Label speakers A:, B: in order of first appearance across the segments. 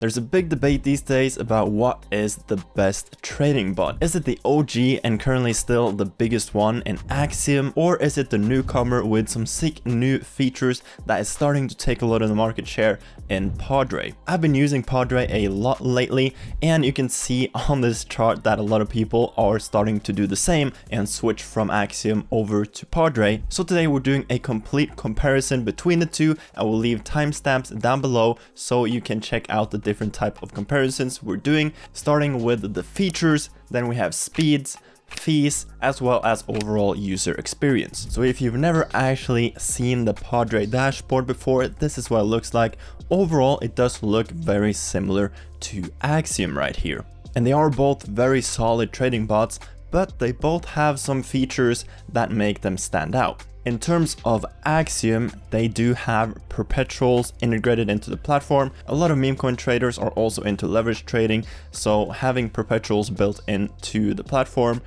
A: There's a big debate these days about what is the best trading bot. Is it the OG and currently still the biggest one in Axiom, or is it the newcomer with some sick new features that is starting to take a lot of the market share in Padre? I've been using Padre a lot lately, and you can see on this chart that a lot of people are starting to do the same and switch from Axiom over to Padre. So today we're doing a complete comparison between the two. I will leave timestamps down below so you can check out the different type of comparisons we're doing, starting with the features, then we have speeds, fees, as well as overall user experience. So if you've never actually seen the Padre dashboard before, this is what it looks like. Overall, it does look very similar to Axiom right here. And they are both very solid trading bots, but they both have some features that make them stand out. In terms of Axiom, they do have perpetuals integrated into the platform. A lot of meme coin traders are also into leverage trading, so having perpetuals built into the platform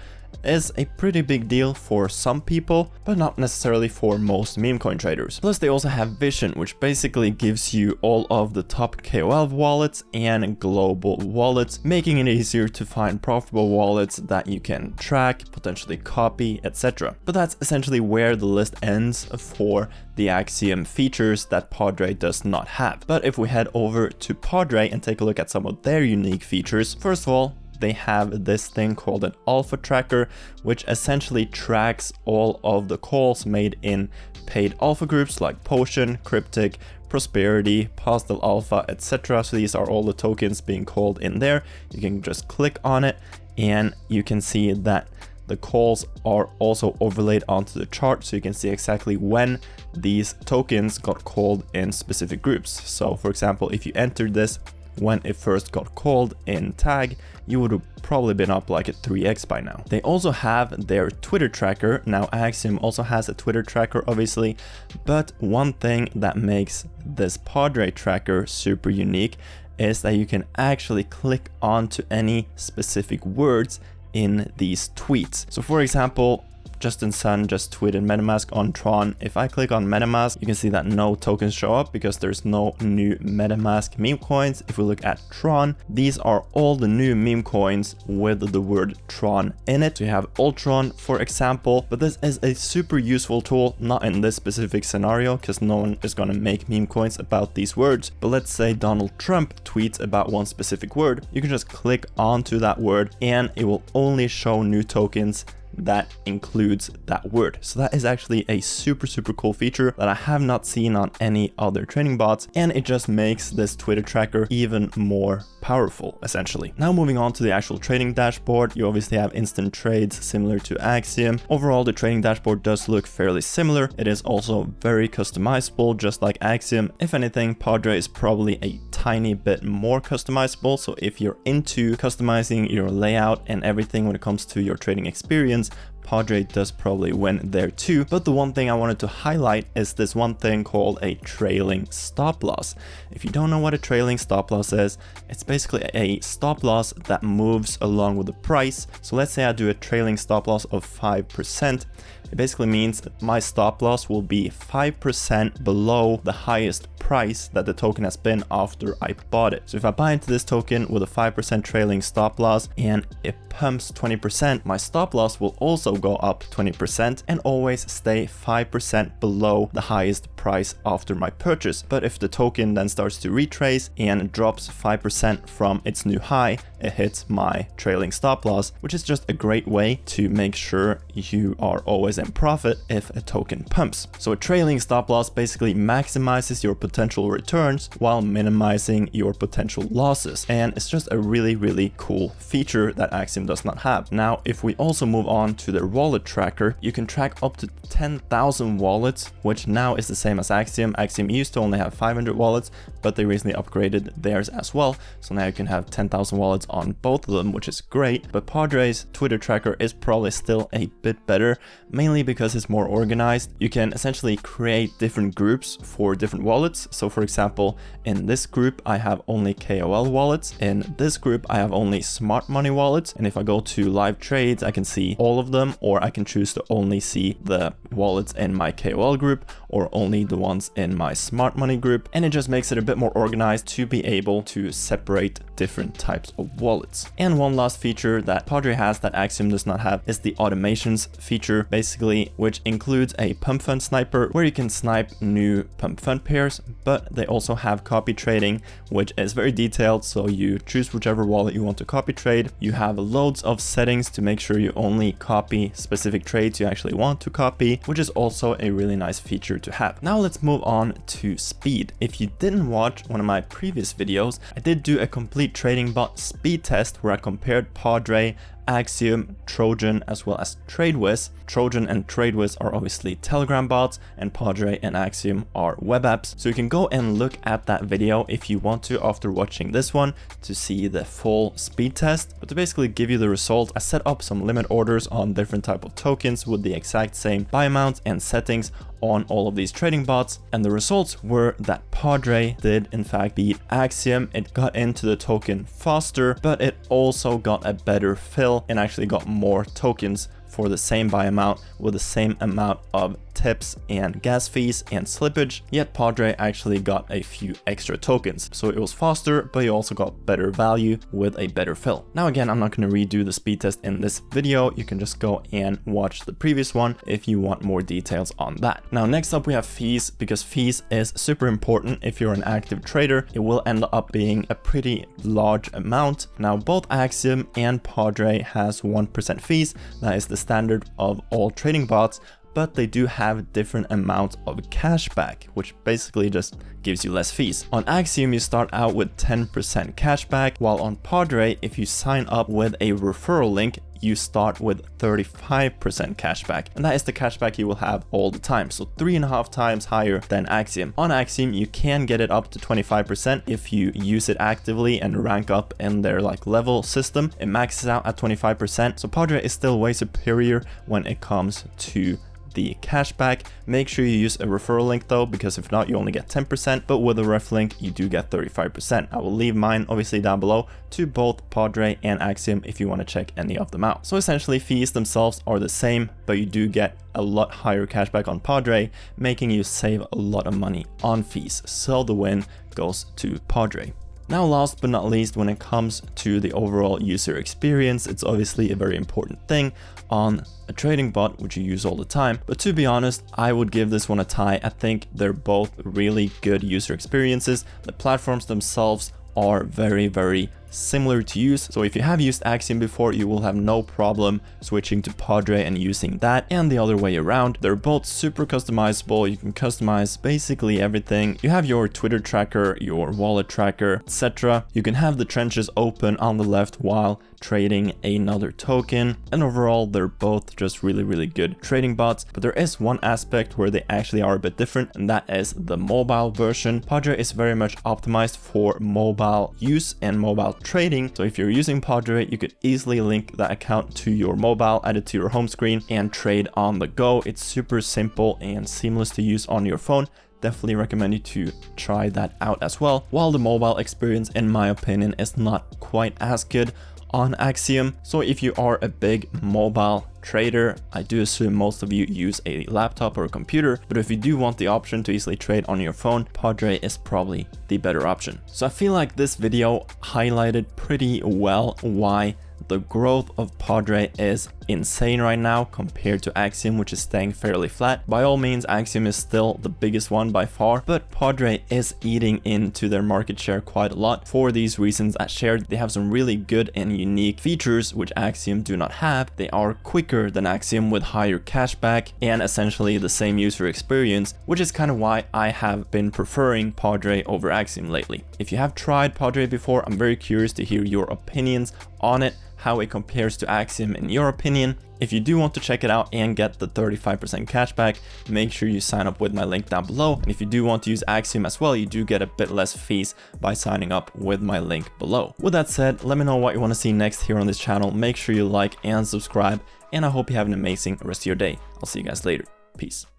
A: is a pretty big deal for some people, but not necessarily for most meme coin traders. Plus they also have Vision, which basically gives you all of the top KOL wallets and global wallets, making it easier to find profitable wallets that you can track, potentially copy, etc. But that's essentially where the list ends for the Axiom features that Padre does not have. But if we head over to Padre and take a look at some of their unique features, first of all, they have this thing called an alpha tracker, which essentially tracks all of the calls made in paid alpha groups like Potion, Cryptic, Prosperity, Postal Alpha, etc. So these are all the tokens being called in there. You can just click on it and you can see that the calls are also overlaid onto the chart, so you can see exactly when these tokens got called in specific groups. So for example, if you entered this when it first got called in tag, you would have probably been up like at 3x by now. They also have their Twitter tracker. Now Axiom also has a Twitter tracker obviously, but one thing that makes this Padre tracker super unique is that you can actually click onto any specific words in these tweets. So for example, Justin Sun just tweeted MetaMask on Tron. If I click on MetaMask, you can see that no tokens show up because there's no new MetaMask meme coins. If we look at Tron, these are all the new meme coins with the word Tron in it. So you have Ultron, for example, but this is a super useful tool, not in this specific scenario because no one is going to make meme coins about these words. But let's say Donald Trump tweets about one specific word. You can just click onto that word and it will only show new tokens that includes that word. So that is actually a super cool feature that I have not seen on any other trading bots, and it just makes this Twitter tracker even more powerful essentially. Now moving on to the actual trading dashboard, you obviously have instant trades similar to Axiom. Overall, the trading dashboard does look fairly similar. It is also very customizable, just like Axiom. If anything, Padre is probably a tiny bit more customizable. So if you're into customizing your layout and everything when it comes to your trading experience, Padre does probably win there too. But the one thing I wanted to highlight is this one thing called a trailing stop loss. If you don't know what a trailing stop loss is, it's basically a stop loss that moves along with the price. So let's say I do a trailing stop loss of 5%. It basically means that my stop loss will be 5% below the highest price that the token has been after I bought it. So if I buy into this token with a 5% trailing stop loss and it pumps 20%, my stop loss will also go up 20% and always stay 5% below the highest price after my purchase. But if the token then starts to retrace and drops 5% from its new high, it hits my trailing stop loss, which is just a great way to make sure you are always in profit if a token pumps. So a trailing stop loss basically maximizes your potential returns while minimizing your potential losses, and it's just a really cool feature that Axiom does not have. Now if we also move on to their wallet tracker, you can track up to 10,000 wallets, which now is the same as Axiom. Axiom used to only have 500 wallets, but they recently upgraded theirs as well, so now you can have 10,000 wallets on both of them, which is great. But Padre's Twitter tracker is probably still a bit better, mainly because it's more organized. You can essentially create different groups for different wallets. So for example, in this group, I have only KOL wallets. In this group, I have only smart money wallets. And if I go to live trades, I can see all of them, or I can choose to only see the wallets in my KOL group or only the ones in my smart money group. And it just makes it a bit more organized to be able to separate different types of wallets. And one last feature that Padre has that Axiom does not have is the automations feature, basically, which includes a pump fund sniper where you can snipe new pump fund pairs, but they also have copy trading, which is very detailed. So you choose whichever wallet you want to copy trade. You have loads of settings to make sure you only copy specific trades you actually want to copy, which is also a really nice feature to have. Now let's move on to speed. If you didn't watch one of my previous videos, I did do a complete trading bot speed test where I compared Padre, Axiom, Trojan, as well as TradeWiz. Trojan and TradeWiz are obviously Telegram bots, and Padre and Axiom are web apps. So you can go and look at that video if you want to after watching this one to see the full speed test. But to basically give you the result, I set up some limit orders on different type of tokens with the exact same buy amounts and settings on all of these trading bots, and the results were that Padre did in fact beat Axiom. It got into the token faster, but it also got a better fill and actually got more tokens for the same buy amount with the same amount of tips and gas fees and slippage, yet Padre actually got a few extra tokens. So it was faster, but you also got better value with a better fill. Now again, I'm not going to redo the speed test in this video. You can just go and watch the previous one if you want more details on that. Now next up we have fees, because fees is super important. If you're an active trader, it will end up being a pretty large amount. Now both Axiom and Padre has 1% fees. That is the standard of all trading bots, but they do have different amounts of cashback, which basically just gives you less fees. On Axiom, you start out with 10% cashback, while on Padre, if you sign up with a referral link, you start with 35% cashback, and that is the cashback you will have all the time, so 3.5 times higher than Axiom. On Axiom, you can get it up to 25% if you use it actively and rank up in their level system. It maxes out at 25%, so Padre is still way superior when it comes to the cashback. Make sure you use a referral link though, because if not, you only get 10%, but with a ref link, you do get 35%. I will leave mine obviously down below to both Padre and Axiom if you want to check any of them out. So essentially fees themselves are the same, but you do get a lot higher cashback on Padre, making you save a lot of money on fees. So the win goes to Padre. Now last but not least, when it comes to the overall user experience, it's obviously a very important thing on a trading bot which you use all the time. But to be honest, I would give this one a tie. I think they're both really good user experiences. The platforms themselves are very similar to use. So if you have used Axiom before, you will have no problem switching to Padre and using that, and the other way around. They're both super customizable. You can customize basically everything. You have your Twitter tracker, your wallet tracker, etc. You can have the trenches open on the left while trading another token, and overall they're both just really good trading bots. But there is one aspect where they actually are a bit different, and that is the mobile version. Padre is very much optimized for mobile use and mobile trading. So if you're using Padre, you could easily link that account to your mobile, add it to your home screen, and trade on the go. It's super simple and seamless to use on your phone. Definitely recommend you to try that out as well. While the mobile experience, in my opinion, is not quite as good on Axiom. So if you are a big mobile trader, I do assume most of you use a laptop or a computer, but if you do want the option to easily trade on your phone, Padre is probably the better option. So I feel like this video highlighted pretty well why the growth of Padre is insane right now compared to Axiom, which is staying fairly flat. By all means, Axiom is still the biggest one by far, but Padre is eating into their market share quite a lot for these reasons I shared. They have some really good and unique features which Axiom do not have. They are quicker than Axiom with higher cashback and essentially the same user experience, which is kind of why I have been preferring Padre over Axiom lately. If you have tried Padre before, I'm very curious to hear your opinions on it, how it compares to Axiom in your opinion. opinion. If you do want to check it out and get the 35% cashback, make sure you sign up with my link down below. And if you do want to use Axiom as well, you do get a bit less fees by signing up with my link below. With that said, let me know what you want to see next here on this channel. Make sure you like and subscribe, and I hope you have an amazing rest of your day. I'll see you guys later. Peace.